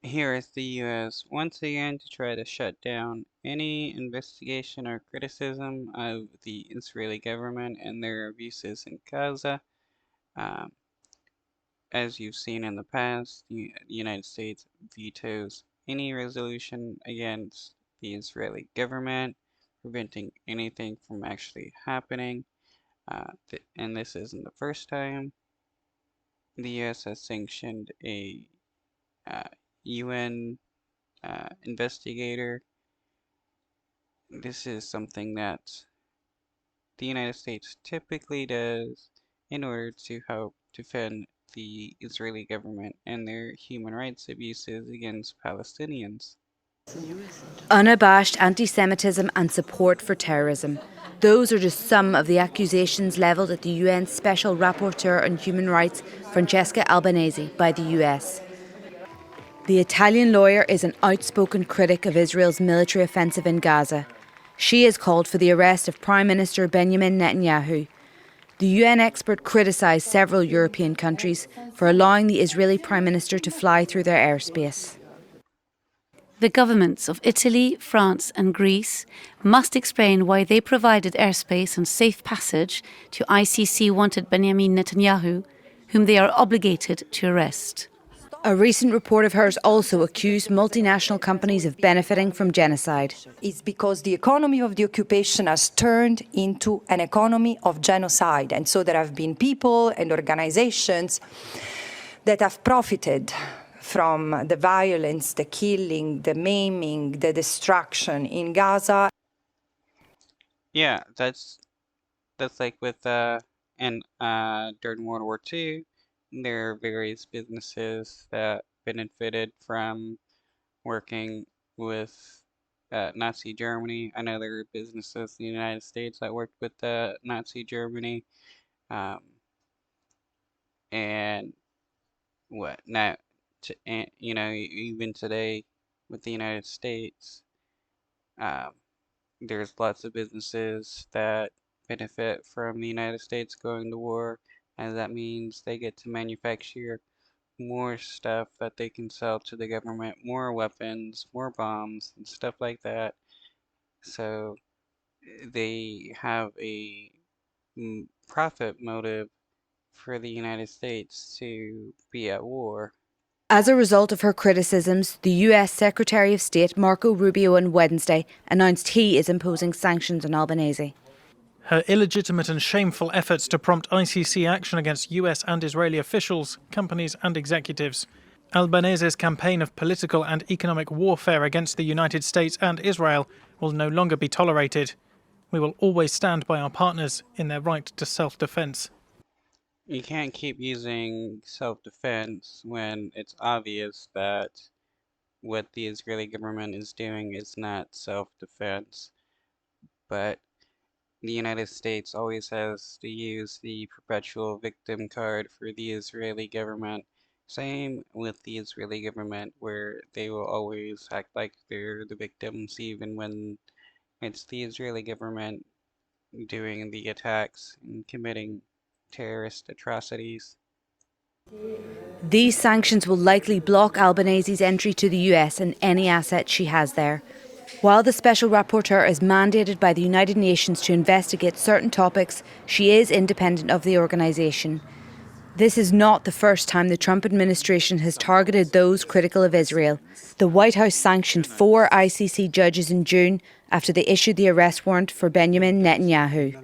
Here is the US once again to try to shut down any investigation or criticism of the Israeli government and their abuses in Gaza. Um, as you've seen in the past, the United States vetoes any resolution against the Israeli government, preventing anything from actually happening. And this isn't the first time the US has sanctioned a UN investigator. This is something that the United States typically does in order to help defend the Israeli government and their human rights abuses against Palestinians. Unabashed anti-Semitism and support for terrorism. Those are just some of the accusations levelled at the UN's Special Rapporteur on Human Rights, Francesca Albanese, by the US. The Italian lawyer is an outspoken critic of Israel's military offensive in Gaza. She has called for the arrest of Prime Minister Benjamin Netanyahu. The UN expert criticised several European countries for allowing the Israeli Prime Minister to fly through their airspace. The governments of Italy, France and Greece must explain why they provided airspace and safe passage to ICC-wanted Benjamin Netanyahu, whom they are obligated to arrest. A recent report of hers also accused multinational companies of benefiting from genocide. It's because the economy of the occupation has turned into an economy of genocide. And so there have been people and organizations that have profited from the violence, the killing, the maiming, the destruction in Gaza. Yeah, that's like with during World War II, there are various businesses that benefited from working with Nazi Germany. I know there are businesses in the United States that worked with Nazi Germany. Um, and what now, even today with the United States, um, there's lots of businesses that benefit from the United States going to war, and that means they get to manufacture more stuff that they can sell to the government, more weapons, more bombs, and stuff like that. So they have a profit motive for the United States to be at war. As a result of her criticisms, the US Secretary of State Marco Rubio on Wednesday announced he is imposing sanctions on Albanese. Her illegitimate and shameful efforts to prompt ICC action against US and Israeli officials, companies and executives. Albanese's campaign of political and economic warfare against the United States and Israel will no longer be tolerated. We will always stand by our partners in their right to self-defense. You can't keep using self-defense when it's obvious that what the Israeli government is doing is not self-defense. But the United States always has to use the perpetual victim card for the Israeli government. Same with the Israeli government, where they will always act like they're the victims, even when it's the Israeli government doing the attacks and committing terrorist atrocities. These sanctions will likely block Albanese's entry to the US and any assets she has there. While the Special Rapporteur is mandated by the United Nations to investigate certain topics, she is independent of the organisation. This is not the first time the Trump administration has targeted those critical of Israel. The White House sanctioned 4 ICC judges in June after they issued the arrest warrant for Benjamin Netanyahu.